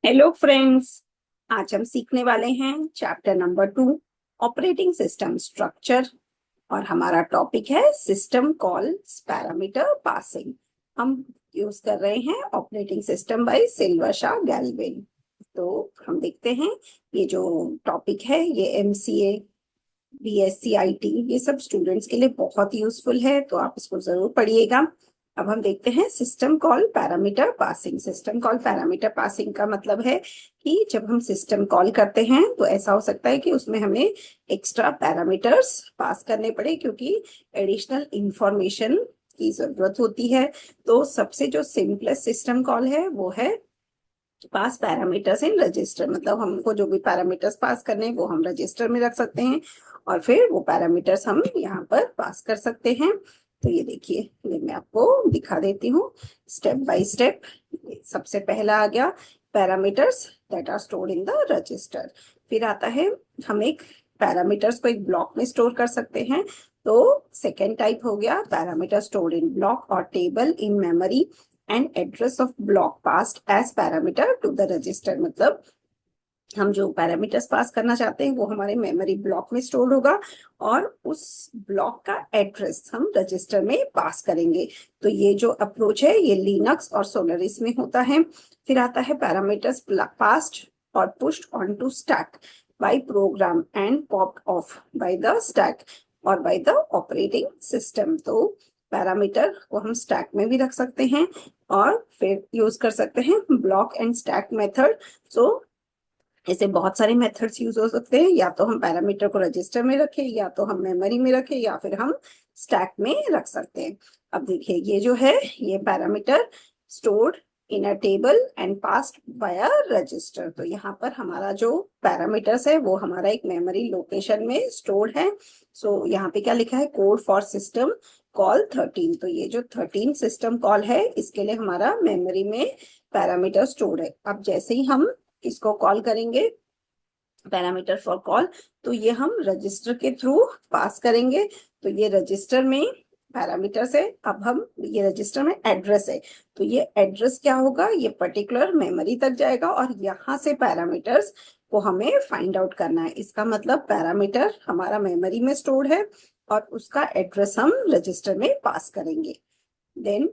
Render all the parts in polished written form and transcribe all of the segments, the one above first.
Hello friends. आज हम सीखने वाले हैं chapter number 2, operating system structure. और हमारा टॉपिक है सिस्टम कॉल्स पैरामीटर पासिंग। हम यूज कर रहे हैं ऑपरेटिंग सिस्टम बाय सिल्वर शाह गैल्विन। तो हम देखते हैं, ये जो टॉपिक है ये एमसीए, बीएससी आईटी, ये सब स्टूडेंट्स के लिए बहुत यूजफुल है, तो आप इसको जरूर पढ़िएगा। अब हम देखते हैं system call parameter passing. System call parameter passing का मतलब है कि जब हम सिस्टम कॉल करते हैं तो ऐसा हो सकता है कि उसमें हमें एक्स्ट्रा पैरामीटर्स पास करने पड़े, क्योंकि एडिशनल इंफॉर्मेशन की जरूरत होती है। तो सबसे जो सिंपलेस्ट सिस्टम कॉल है वो है पास पैरामीटर्स इन रजिस्टर। मतलब हमको जो भी पैरामीटर्स पास करने हैं वो हम रजिस्टर में रख सकते हैं और फिर वो पैरामीटर्स हम यहाँ पर पास कर सकते हैं। तो ये देखिए, ये मैं आपको दिखा देती हूँ स्टेप बाय स्टेप। सबसे पहला आ गया parameters that are stored in the register. फिर आता है हम एक पैरामीटर्स को एक ब्लॉक में स्टोर कर सकते हैं। तो सेकेंड टाइप हो गया पैरामीटर स्टोर्ड इन ब्लॉक और table in memory and address of block passed as parameter to the register. मतलब हम जो पैरामीटर्स पास करना चाहते हैं वो हमारे मेमोरी ब्लॉक में स्टोर होगा और उस ब्लॉक का एड्रेस हम रजिस्टर में पास करेंगे। तो ये जो अप्रोच है ये लिनक्स और सोलरिस में होता है। फिर आता है पैरामीटर्स पास्ड और pushed on to stack by program and popped off by the stack और बाय द ऑपरेटिंग सिस्टम। तो पैरामीटर को हम स्टैक में भी रख सकते हैं और फिर यूज कर सकते हैं ब्लॉक एंड स्टैक मेथड। सो ऐसे बहुत सारे मेथड्स यूज हो सकते हैं, या तो हम पैरामीटर को रजिस्टर में रखें, या तो हम मेमोरी में रखें, या फिर हम स्टैक में रख सकते हैं। अब देखिए, ये जो है ये parameter stored in a table and passed via register. तो यहाँ पर हमारा जो पैरामीटर्स है वो हमारा एक मेमोरी लोकेशन में स्टोर्ड है। सो यहाँ पे क्या लिखा है, कोड फॉर सिस्टम कॉल 13। तो ये जो 13 सिस्टम कॉल है इसके लिए हमारा मेमोरी में पैरामीटर स्टोर्ड है। अब जैसे ही हम इसको कॉल करेंगे पैरामीटर फॉर कॉल, तो ये हम रजिस्टर के थ्रू पास करेंगे। तो ये रजिस्टर में पैरामीटर्स है, अब हम ये रजिस्टर में एड्रेस है। तो ये एड्रेस क्या होगा, ये पर्टिकुलर मेमोरी तक जाएगा और यहाँ से पैरामीटर्स को हमें फाइंड आउट करना है। इसका मतलब पैरामीटर हमारा मेमोरी में स्टोर्ड है और उसका एड्रेस हम रजिस्टर में पास करेंगे। Then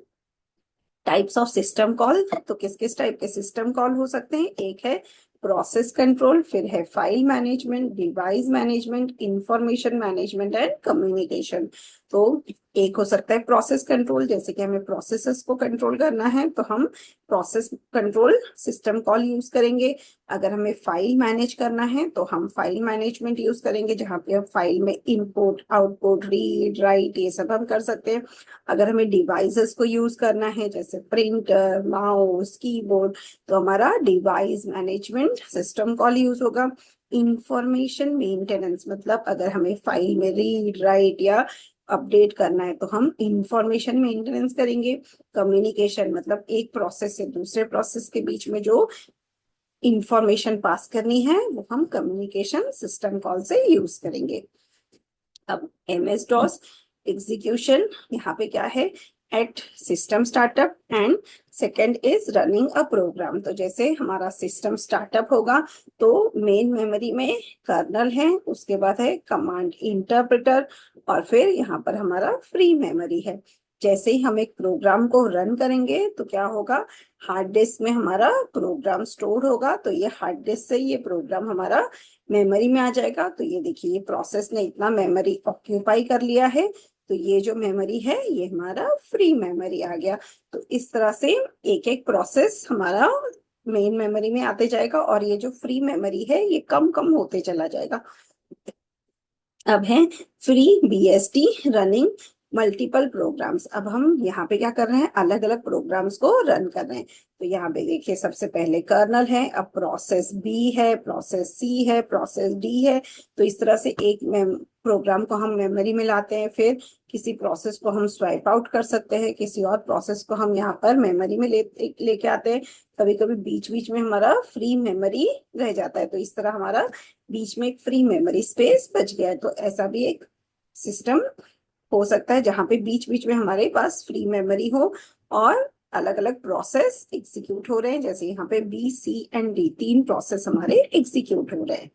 types of system call. तो किस किस टाइप के सिस्टम कॉल हो सकते हैं, एक है प्रोसेस कंट्रोल, फिर है file management, device management, information management and communication. तो एक हो सकता है प्रोसेस कंट्रोल, जैसे कि हमें प्रोसेसेस को कंट्रोल करना है तो हम process control system call use करेंगे। अगर हमें फाइल मैनेज करना है तो हम फाइल मैनेजमेंट यूज करेंगे, जहाँ पे हम फाइल में इनपुट आउटपुट रीड राइट ये सब हम कर सकते हैं। अगर हमें डिवाइसेस को यूज करना है जैसे प्रिंटर, माउस, कीबोर्ड, तो हमारा device management system call use होगा। इंफॉर्मेशन मेंटेनेंस, मतलब अगर हमें फाइल में रीड राइट या अपडेट करना है तो हम इंफॉर्मेशन मेंटेनेंस करेंगे। कम्युनिकेशन, मतलब एक प्रोसेस से दूसरे प्रोसेस के बीच में जो इंफॉर्मेशन पास करनी है वो हम कम्युनिकेशन सिस्टम कॉल से यूज करेंगे। अब एमएस डॉस एग्जीक्यूशन, यहाँ पे क्या है, at system startup and second is running a program. तो जैसे हमारा सिस्टम स्टार्टअप होगा तो मेन मेमोरी में कर्नल है, उसके बाद है कमांड इंटरप्रेटर और फिर यहाँ पर हमारा फ्री मेमोरी है। जैसे ही हम एक प्रोग्राम को रन करेंगे तो क्या होगा, हार्ड डिस्क में हमारा प्रोग्राम स्टोर होगा। तो ये हार्ड डिस्क से ये प्रोग्राम हमारा मेमोरी में आ जाएगा। तो ये देखिए, ये प्रोसेस ने इतना मेमोरी ऑक्यूपाई कर लिया है, तो ये जो मेमोरी है ये हमारा फ्री मेमोरी आ गया। तो इस तरह से एक एक प्रोसेस हमारा मेन मेमोरी में आते जाएगा और ये जो फ्री मेमोरी है ये कम कम होते चला जाएगा। अब है FreeBSD running multiple programs. अब हम यहाँ पे क्या कर रहे हैं, अलग अलग प्रोग्राम्स को रन कर रहे हैं। तो यहाँ पे देखिए, सबसे पहले कर्नल है, अब प्रोसेस बी है, प्रोसेस सी है, प्रोसेस डी है। तो इस तरह से एक प्रोग्राम को हम मेमोरी में लाते हैं, फिर किसी प्रोसेस को हम स्वाइप आउट कर सकते हैं, किसी और प्रोसेस को हम यहाँ पर मेमोरी में लेके आते हैं। कभी कभी बीच बीच में हमारा फ्री मेमोरी रह जाता है, तो इस तरह हमारा बीच में एक फ्री मेमोरी स्पेस बच गया है। तो ऐसा भी एक सिस्टम हो सकता है जहां पे बीच बीच में हमारे पास फ्री मेमोरी हो और अलग अलग प्रोसेस एग्जीक्यूट हो रहे हैं, जैसे यहाँ पे बी सी एंड डी, तीन प्रोसेस हमारे एग्जीक्यूट हो रहे हैं।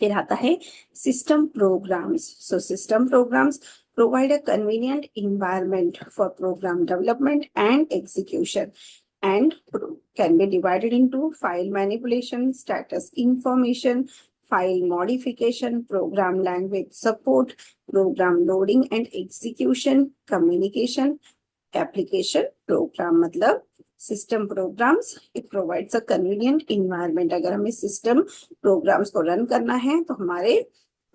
फिर आता है system programs. So system programs provide a convenient environment for program development and execution, and can be divided into file manipulation, status information, file modification, program language support, program loading and execution, communication, application program। मतलब system programs it provides a convenient environment. अगर हमें system programmes को run करना है तो हमारे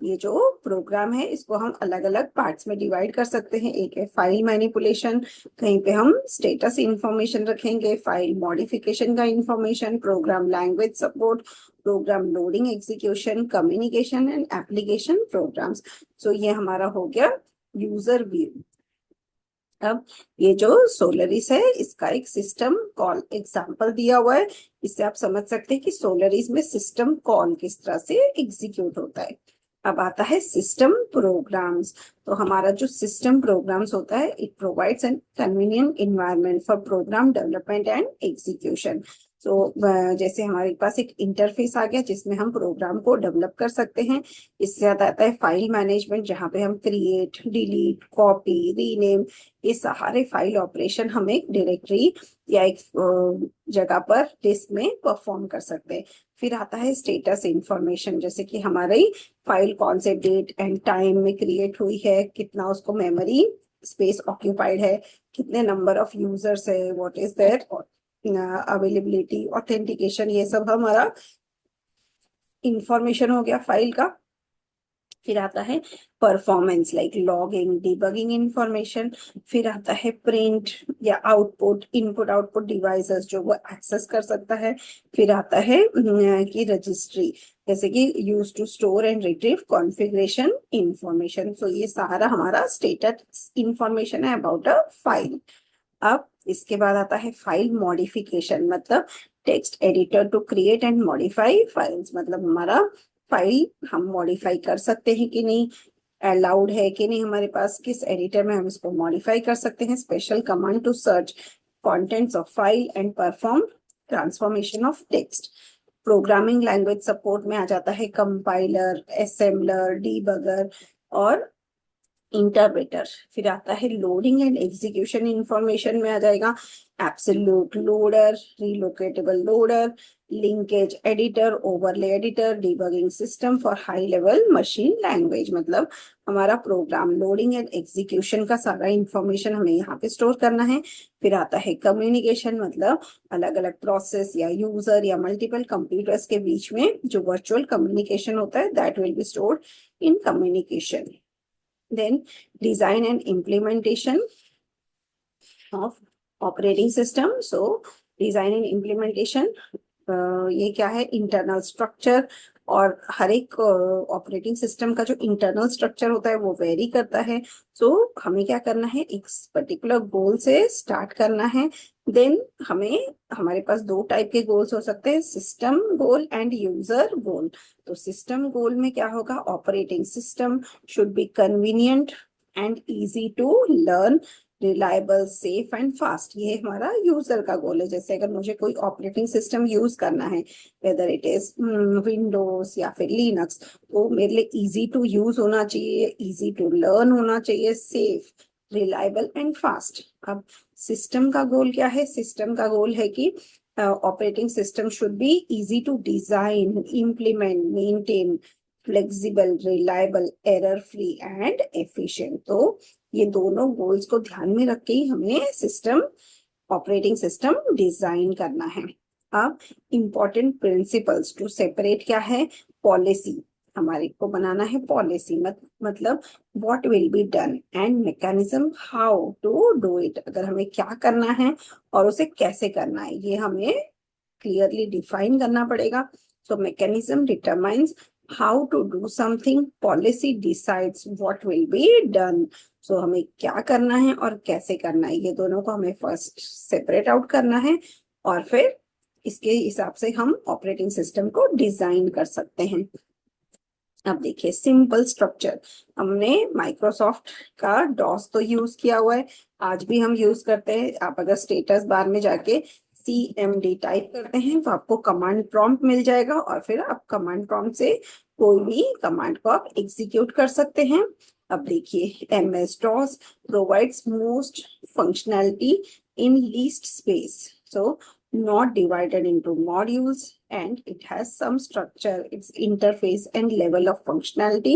ये जो प्रोग्राम है इसको हम अलग अलग पार्ट्स में डिवाइड कर सकते हैं। एक है फाइल मैनिपुलेशन, कहीं पे हम स्टेटस इंफॉर्मेशन रखेंगे, फाइल मॉडिफिकेशन का information, program language support, program loading execution, communication and application programs. So ये हमारा हो गया यूजर व्यू। अब ये जो सोलरिस है इसका एक सिस्टम कॉल एग्जांपल दिया हुआ है, इससे आप समझ सकते हैं कि सोलरिस में सिस्टम कॉल किस तरह से एग्जीक्यूट होता है। अब आता है सिस्टम प्रोग्राम्स। तो हमारा जो सिस्टम प्रोग्राम्स होता है it provides an convenient environment for program development and execution. तो जैसे हमारे पास एक इंटरफेस आ गया जिसमें हम प्रोग्राम को डेवलप कर सकते हैं। इससे आता है फाइल मैनेजमेंट, जहाँ पे हम क्रिएट, डिलीट, कॉपी, रीनेम, ये सारे फाइल ऑपरेशन हम एक डायरेक्टरी या एक जगह पर डिस्क में परफॉर्म कर सकते हैं। फिर आता है स्टेटस इंफॉर्मेशन, जैसे कि हमारी फाइल कौन से डेट एंड टाइम में क्रिएट हुई है, कितना उसको मेमोरी स्पेस ऑक्यूपाइड है, कितने नंबर ऑफ यूजर्स है, what is that availability, authentication, ये सब हमारा इंफॉर्मेशन हो गया फाइल का। फिर आता है performance like logging, debugging information. फिर आता है प्रिंट या आउटपुट, इनपुट आउटपुट डिवाइसेस जो वो एक्सेस कर सकता है। फिर आता है कि रजिस्ट्री, जैसे कि use to store and retrieve configuration information. So ये सारा हमारा स्टेटस इंफॉर्मेशन है अबाउट अ फाइल। अब इसके बाद आता है फाइल मॉडिफिकेशन, मतलब text editor to create and modify files. मतलब हमारा फाइल हम मॉडिफाई कर सकते हैं कि नहीं, अलाउड है कि नहीं हमारे पास, किस एडिटर में हम इसको मॉडिफाई कर सकते हैं। Special command to search contents of file and perform transformation of text. Programming language support में आ जाता है कंपाइलर, असेंबलर, डीबगर और इंटरप्रेटर। फिर आता है लोडिंग एंड एग्जीक्यूशन इंफॉर्मेशन में आ जाएगा absolute loader, relocatable loader, linkage editor, overlay editor, debugging system for high level machine language. मतलब हमारा प्रोग्राम लोडिंग एंड एग्जीक्यूशन का सारा इंफॉर्मेशन हमें यहाँ पे स्टोर करना है। फिर आता है कम्युनिकेशन, मतलब अलग अलग प्रोसेस या यूजर या मल्टीपल कंप्यूटर्स के बीच में जो वर्चुअल कम्युनिकेशन होता है that will be stored in communication. Then design and implementation of operating system. So design and implementation ये क्या है, इंटरनल स्ट्रक्चर। और हर एक ऑपरेटिंग सिस्टम का जो इंटरनल स्ट्रक्चर होता है वो वेरी करता है। सो हमें क्या करना है, एक पर्टिकुलर गोल से स्टार्ट करना है। देन हमें, हमारे पास दो टाइप के गोल्स हो सकते हैं, system goal and user goal. तो सिस्टम गोल में क्या होगा, operating system should be convenient and easy to learn, reliable, safe and fast. ये हमारा यूजर का गोल है। जैसे अगर मुझे कोई ऑपरेटिंग सिस्टम यूज करना है, वेदर इट इज विंडोज या फिर लिनक्स, तो मेरे लिए इजी टू यूज होना चाहिए, इजी टू लर्न होना चाहिए, सेफ, रिलायबल एंड फास्ट। अब सिस्टम का गोल क्या है, सिस्टम का गोल है कि operating system should be easy to design, implement, maintain, flexible, reliable, error free and efficient. तो ये दोनों गोल्स को ध्यान में रख के ही हमें सिस्टम, ऑपरेटिंग सिस्टम डिजाइन करना है। अब इंपॉर्टेंट प्रिंसिपल्स टू सेपरेट क्या है, पॉलिसी, हमारे को बनाना है पॉलिसी, मतलब what will be done and mechanism how to do it. अगर हमें क्या करना है और उसे कैसे करना है ये हमें क्लियरली डिफाइन करना पड़ेगा। So mechanism determines how to do something, policy decides what will be done। so हमें क्या करना है और कैसे करना है, ये दोनों को हमें फर्स्ट सेपरेट आउट करना है और फिर इसके हिसाब से हम ऑपरेटिंग सिस्टम को डिजाइन कर सकते हैं। अब देखिए सिंपल स्ट्रक्चर, हमने माइक्रोसॉफ्ट का डॉस तो यूज किया हुआ है, आज भी हम यूज करते हैं। आप अगर स्टेटस बार में जाके CMD टाइप करते हैं तो आपको कमांड प्रॉम्प्ट मिल जाएगा और फिर आप कमांड प्रॉम्प्ट से कोई भी कमांड को आप एग्जीक्यूट कर सकते हैं। अब देखिए MS DOS provides most functionality in least space, so not divided into modules, and it has some structure. Its interface and level of functionality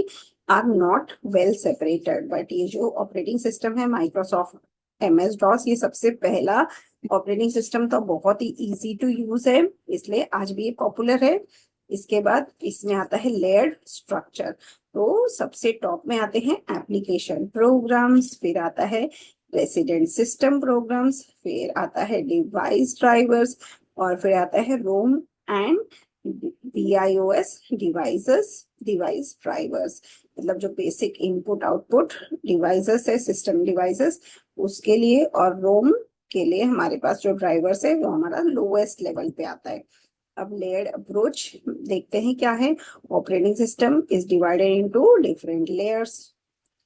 are not well separated. But ये जो operating system है Microsoft MS DOS, ये सबसे पहला operating system तो बहुत ही easy to use है, इसलिए आज भी ये पॉपुलर है। इसके बाद इसमें आता है लेयर्ड स्ट्रक्चर, तो सबसे टॉप में आते हैं एप्लीकेशन प्रोग्राम्स, फिर आता है रेसिडेंट सिस्टम प्रोग्राम्स, फिर आता है डिवाइस ड्राइवर्स, और फिर आता है ROM and BIOS devices, device drivers, मतलब जो बेसिक इनपुट आउटपुट डिवाइसेस है, सिस्टम डिवाइसेस उसके लिए, और रोम के लिए हमारे पास जो ड्राइवर्स है वो हमारा लोएस्ट लेवल पे आता है। अब लेयर्ड अप्रोच देखते हैं क्या है। Operating system is divided into different layers,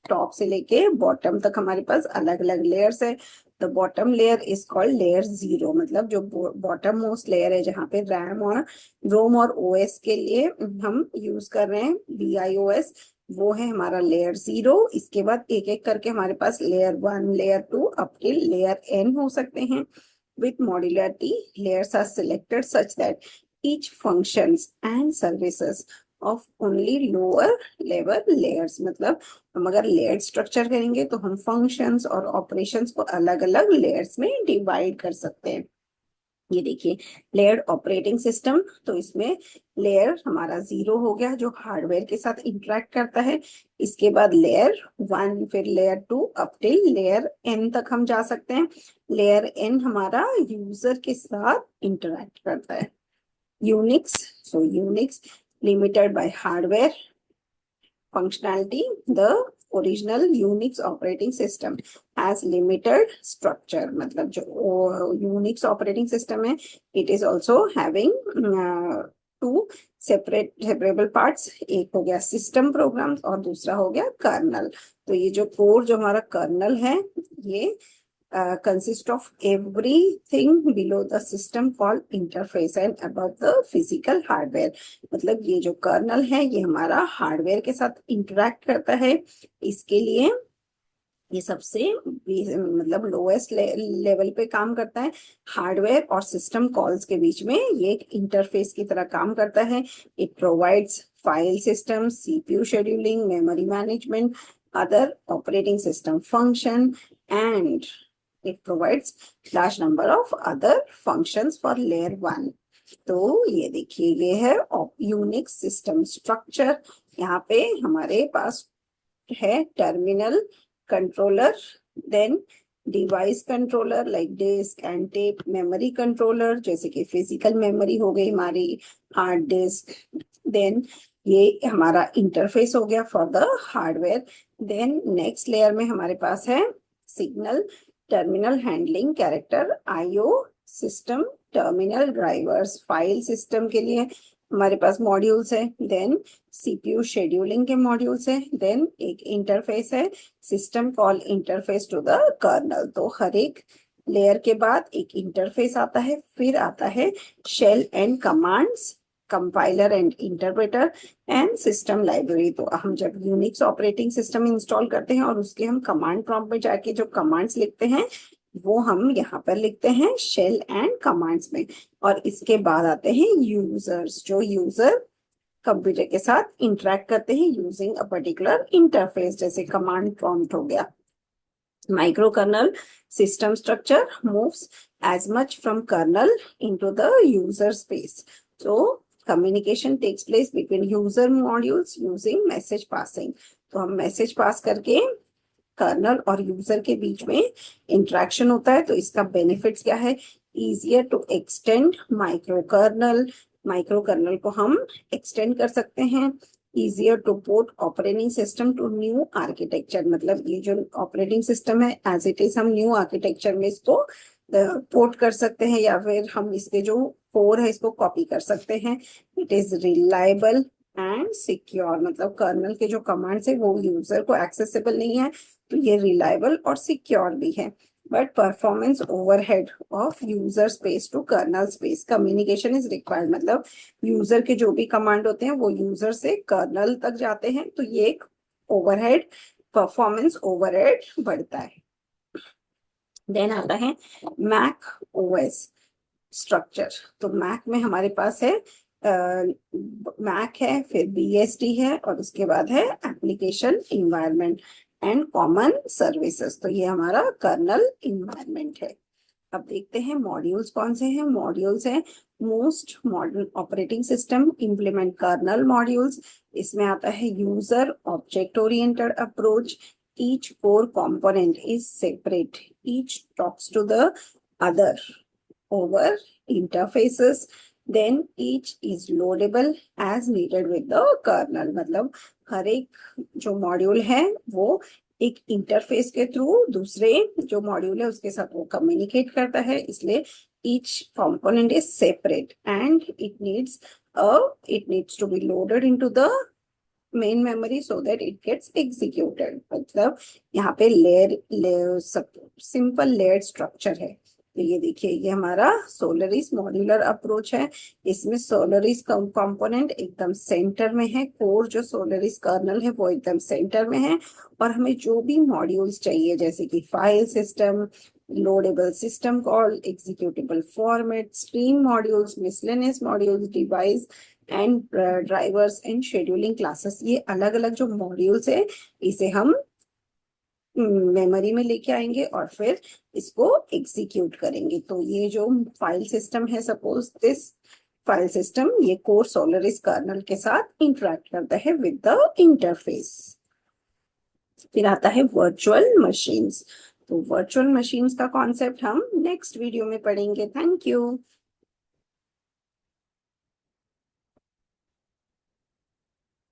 top से लेके बॉटम तक हमारे पास अलग अलग लेयर्स है। The bottom layer is called layer 0, मतलब जो बॉटम मोस्ट लेयर है जहाँ पे रैम और रोम और OS के लिए हम यूज कर रहे हैं BIOS, वो है हमारा लेयर 0। इसके बाद एक एक करके हमारे पास layer 1, layer 2 up till layer N हो सकते हैं। With modularity, layers are selected such that each functions and services of only lower level layers, मतलब हम अगर लेयर स्ट्रक्चर करेंगे तो हम फंक्शंस और ऑपरेशंस को अलग अलग लेयर्स में डिवाइड कर सकते हैं। ये देखिए लेयर्ड ऑपरेटिंग सिस्टम, तो इसमें लेयर हमारा 0 हो गया जो हार्डवेयर के साथ इंटरेक्ट करता है। इसके बाद लेयर 1, फिर layer 2 up till layer N तक हम जा सकते हैं। लेयर N हमारा यूजर के साथ इंटरेक्ट करता है। Unix, so Unix limited by hardware functionality, the original Unix operating system has limited structure, मतलब जो Unix operating system है it is also having two separable parts, एक हो गया सिस्टम प्रोग्राम्स और दूसरा हो गया कर्नल। तो ये जो कोर जो हमारा कर्नल है ये consist of everything below the system called interface and above the physical hardware, मतलब ये जो कर्नल है ये हमारा हार्डवेयर के साथ इंटरेक्ट करता है, इसके लिए ये सबसे मतलब लोएस्ट लेवल पे काम करता है। हार्डवेयर और सिस्टम कॉल्स के बीच में ये एक इंटरफेस की तरह काम करता है। It provides file system, CPU scheduling, memory management, other operating system function, and it provides large number of other functions for layer 1। तो ये देखिए ये है यूनिक्स सिस्टम स्ट्रक्चर। यहाँ पे हमारे पास है terminal controller, then device controller like disk and tape, memory controller जैसे कि फिजिकल मेमोरी हो गई हमारी हार्ड डिस्क, देन ये हमारा इंटरफेस हो गया for the hardware. Then next layer में हमारे पास है signal terminal handling character IO system, terminal drivers file system के लिए हमारे पास मॉड्यूल्स है, देन CPU शेड्यूलिंग के मॉड्यूल्स है, देन एक इंटरफेस है system call interface to the kernel. तो हर एक लेयर के बाद एक इंटरफेस आता है, फिर आता है shell and commands, compiler and interpreter and system library. तो हम जब यूनिक्स ऑपरेटिंग सिस्टम इंस्टॉल करते हैं और उसके हम कमांड प्रॉम्प्ट में जाके जो कमांड्स लिखते हैं वो हम यहाँ पर लिखते हैं शेल एंड कमांड्स में। और इसके बाद आते हैं यूजर्स, जो यूजर कंप्यूटर के साथ इंटरेक्ट करते हैं यूजिंग अ पर्टिकुलर इंटरफेस, जैसे कमांड प्रॉम्प्ट हो गया। Microkernel system structure moves as much from kernel into the user space. So communication takes place between user modules using message passing. तो हम message pass करके colonel और user के बीच में interaction होता है। तो इसका बेनिफिट्स क्या है, easier to extend microkernel, microkernel को हम एक्सटेंड कर सकते हैं। easier to port operating system to new architecture, मतलब ये जो ऑपरेटिंग सिस्टम है एज इट इज हम न्यू आर्किटेक्चर में इसको पोर्ट कर सकते हैं या फिर हम इसके जो कोर है इसको कॉपी कर सकते हैं। It is reliable, and secure, मतलब कर्नल के जो कमांड्स है वो यूजर को एक्सेसिबल नहीं है, तो ये रिलायबल और सिक्योर भी है। But performance overhead of user space to kernel space, communication is required, मतलब यूजर के जो भी कमांड होते हैं वो यूजर से कर्नल तक जाते हैं, तो ये एक ओवरहेड, परफॉर्मेंस ओवरहेड बढ़ता है। देन आता है मैक ओएस स्ट्रक्चर। तो मैक में हमारे पास है मैक है, फिर बीएसडी है, और उसके बाद है application environment and common services. तो ये हमारा कर्नल इन्वायरमेंट है। अब देखते हैं मॉड्यूल्स कौन से हैं। मॉड्यूल्स हैं most modern operating system implement kernel modules. इसमें आता है user object oriented approach, each core component is separate, each talks to the other over interfaces, then each is loadable as needed with the kernel। मतलब हर एक जो module है वो एक interface के थ्रू दूसरे जो मॉड्यूल है उसके साथ वो कम्युनिकेट करता है, इसलिए each component is separate and it needs to be loaded into the main memory so that it gets executed. मतलब यहाँ पे लेयर सिंपल लेयर स्ट्रक्चर है। तो ये देखिए, ये हमारा सोलरिस मॉड्यूलर अप्रोच है। इसमें सोलरिस कंपोनेंट एकदम सेंटर में है, कोर जो सोलरिस कर्नल है वो एकदम सेंटर में है, और हमें जो भी मॉड्यूल्स चाहिए जैसे कि file system, loadable system call, executable format, stream modules, miscellaneous modules, device and drivers and scheduling classes, ये अलग अलग जो मॉड्यूल्स है इसे हम मेमोरी में लेके आएंगे और फिर इसको एग्जीक्यूट करेंगे। तो ये जो फाइल सिस्टम है, सपोज दिस फाइल सिस्टम, ये कोर सोलरिस कर्नल के साथ इंटरेक्ट करता है विद द इंटरफेस। फिर आता है वर्चुअल मशीन्स। तो वर्चुअल मशीन्स का कॉन्सेप्ट हम नेक्स्ट वीडियो में पढ़ेंगे। Thank you.